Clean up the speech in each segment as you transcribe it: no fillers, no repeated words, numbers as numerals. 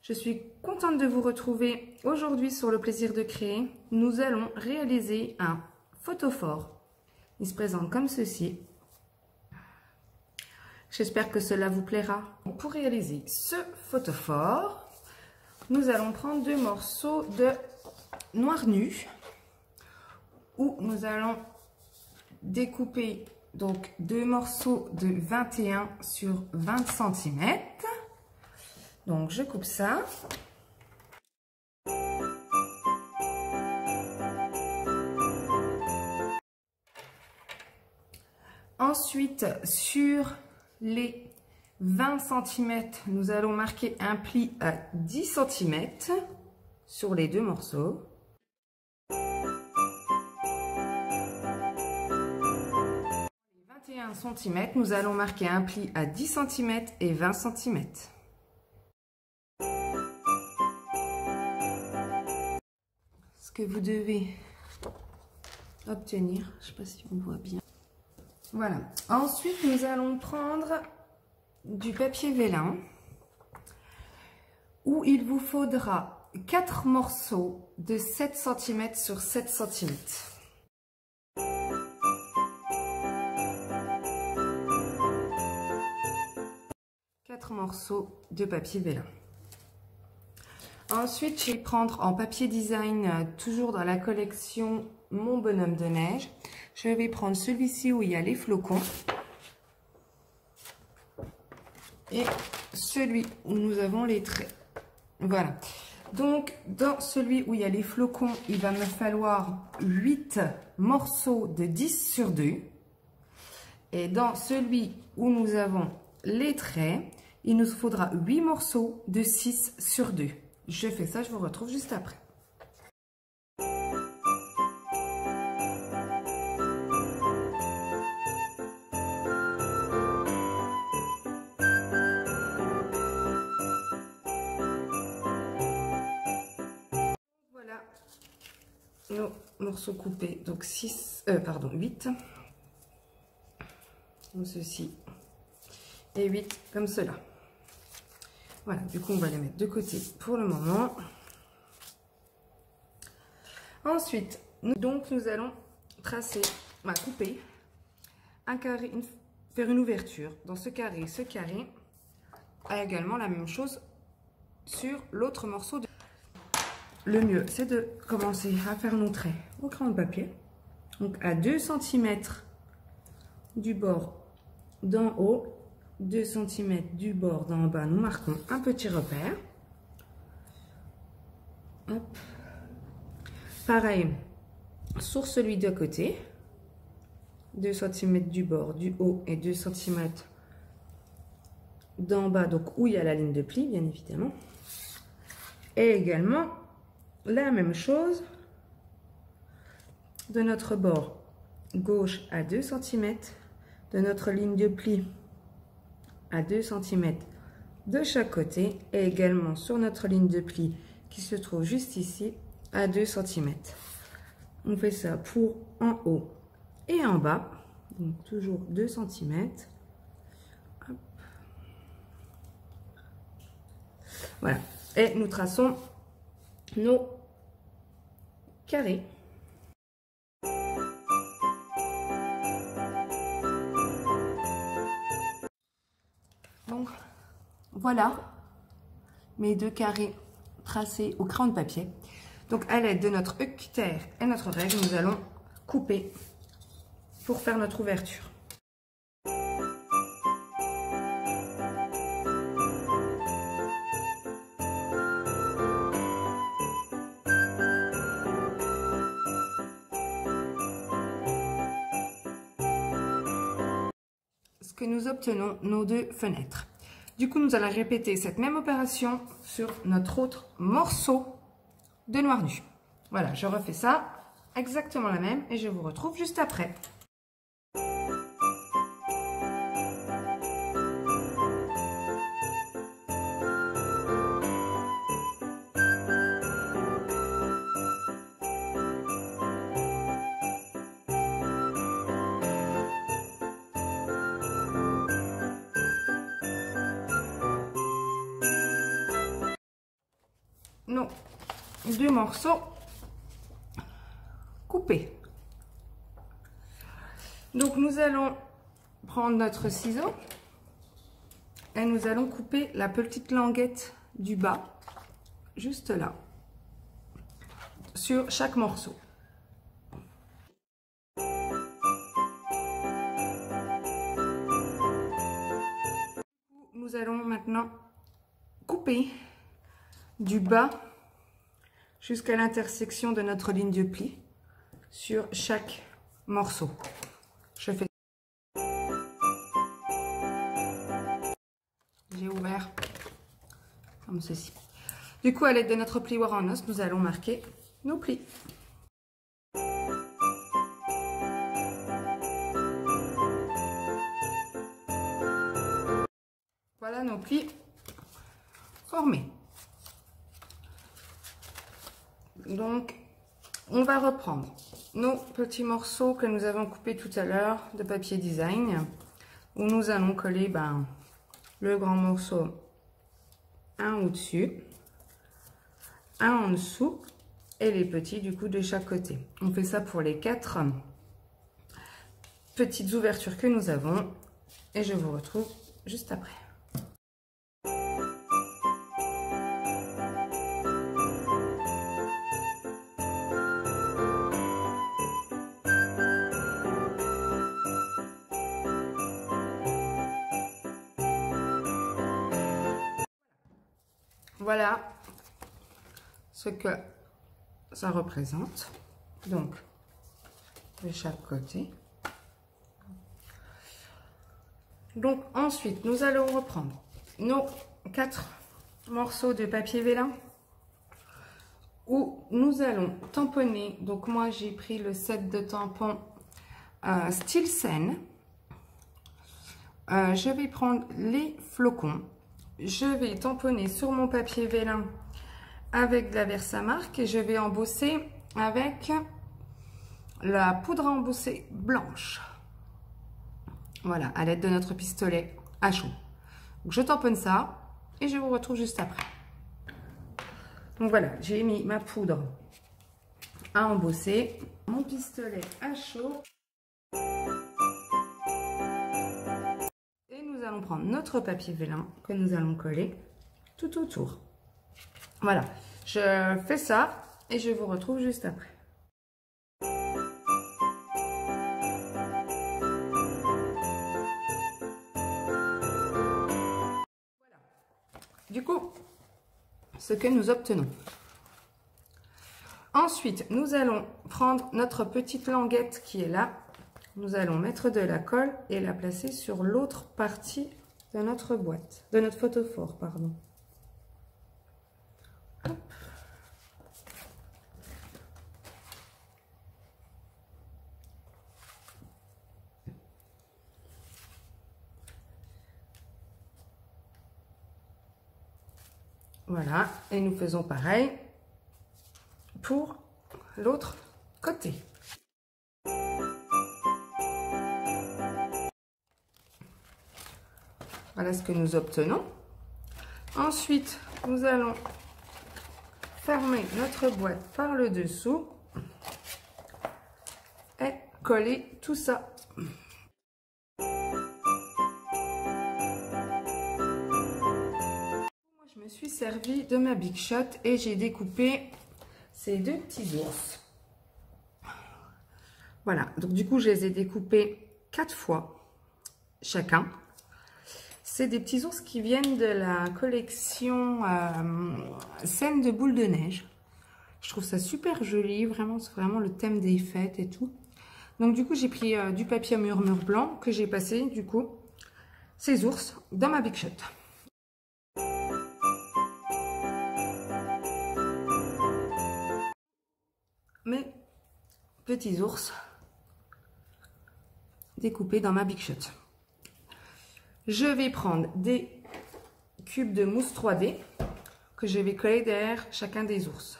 Je suis contente de vous retrouver aujourd'hui sur le plaisir de créer. Nous allons réaliser un photophore. Il se présente comme ceci. J'espère que cela vous plaira. Pour réaliser ce photophore, nous allons prendre deux morceaux de noir nu où nous allons découper donc deux morceaux de 21 sur 20 cm. Donc je coupe ça. Ensuite, sur les 20 cm, nous allons marquer un pli à 10 cm sur les deux morceaux. Les 21 cm, nous allons marquer un pli à 10 cm et 20 cm. Ce que vous devez obtenir, je ne sais pas si on voit bien. Voilà. Ensuite, nous allons prendre du papier vélin où il vous faudra 4 morceaux de 7 cm sur 7 cm. Morceaux de papier vélin. Ensuite, je vais prendre en papier design, toujours dans la collection Mon bonhomme de neige. Je vais prendre celui-ci où il y a les flocons et celui où nous avons les traits. Voilà. Donc, dans celui où il y a les flocons, il va me falloir 8 morceaux de 10 sur 2. Et dans celui où nous avons les traits, il nous faudra 8 morceaux de 6 sur 2. Je fais ça, je vous retrouve juste après. Voilà nos morceaux coupés, donc 8, comme ceci, et 8 comme cela. Voilà, du coup on va les mettre de côté pour le moment. Ensuite, nous allons tracer, couper un carré, faire une ouverture dans ce carré a également la même chose sur l'autre morceau. Le mieux, c'est de commencer à faire nos traits au crayon de papier. Donc à 2 cm du bord d'en haut, 2 cm du bord d'en bas, nous marquons un petit repère. Hop. Pareil sur celui de côté, 2 cm du bord du haut et 2 cm d'en bas, donc où il y a la ligne de pli, bien évidemment. Et également la même chose de notre bord gauche à 2 cm, de notre ligne de pli à 2 cm de chaque côté, et également sur notre ligne de pli qui se trouve juste ici à 2 cm. On fait ça pour en haut et en bas, donc toujours 2 cm. Hop. Voilà, et nous traçons nos carrés. Donc voilà mes deux carrés tracés au crayon de papier. Donc à l'aide de notre cutter et notre règle, nous allons couper pour faire notre ouverture. Ce que nous obtenons, nos deux fenêtres. Du coup, nous allons répéter cette même opération sur notre autre morceau de noir nu. Voilà, je refais ça, exactement la même, et je vous retrouve juste après. nos deux morceaux coupés. Donc nous allons prendre notre ciseau et nous allons couper la petite languette du bas, juste là, sur chaque morceau. Nous allons maintenant couper du bas jusqu'à l'intersection de notre ligne de pli sur chaque morceau. Je fais. J'ai ouvert comme ceci. Du coup, à l'aide de notre plioir en os, nous allons marquer nos plis. Voilà nos plis formés. Donc, on va reprendre nos petits morceaux que nous avons coupés tout à l'heure de papier design, où nous allons coller le grand morceau, un au-dessus, un en dessous, et les petits du coup de chaque côté. On fait ça pour les 4 petites ouvertures que nous avons, et je vous retrouve juste après. Voilà ce que ça représente, donc de chaque côté. Donc ensuite, nous allons reprendre nos 4 morceaux de papier vélin où nous allons tamponner. Donc moi, j'ai pris le set de tampons style scène. Je vais prendre les flocons. Je vais tamponner sur mon papier vélin avec de la Versamark et je vais embosser avec la poudre à embosser blanche. Voilà, à l'aide de notre pistolet à chaud. Donc, je tamponne ça et je vous retrouve juste après. Donc voilà, j'ai mis ma poudre à embosser, mon pistolet à chaud. Nous allons prendre notre papier vélin que nous allons coller tout autour. Voilà, je fais ça et je vous retrouve juste après. Voilà. Du coup, ce que nous obtenons. Ensuite, nous allons prendre notre petite languette qui est là. Nous allons mettre de la colle et la placer sur l'autre partie de notre boîte, de notre photophore, pardon. Hop. Voilà, et nous faisons pareil pour l'autre côté. Voilà ce que nous obtenons. Ensuite, nous allons fermer notre boîte par le dessous et coller tout ça. Moi, je me suis servi de ma Big Shot et j'ai découpé ces deux petits ours. Voilà, donc du coup, je les ai découpés 4 fois chacun. C'est des petits ours qui viennent de la collection Scène de boules de neige. Je trouve ça super joli, vraiment, c'est vraiment le thème des fêtes et tout. Donc du coup, j'ai pris du papier murmure blanc que j'ai passé, du coup, ces ours dans ma Big Shot. Mes petits ours découpés dans ma Big Shot. Je vais prendre des cubes de mousse 3D que je vais coller derrière chacun des ours.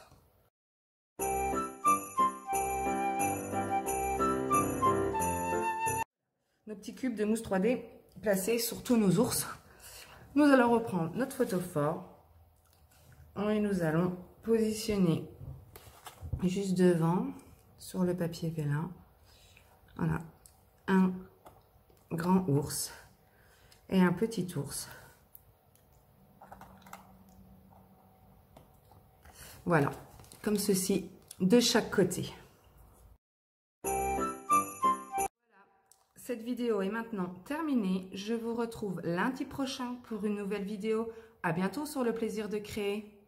Nos petits cubes de mousse 3D placés sur tous nos ours. Nous allons reprendre notre photophore et nous allons positionner juste devant sur le papier vélin. Voilà, un grand ours et un petit ours. Voilà, comme ceci de chaque côté. Cette vidéo est maintenant terminée. Je vous retrouve lundi prochain pour une nouvelle vidéo. À bientôt sur le plaisir de créer.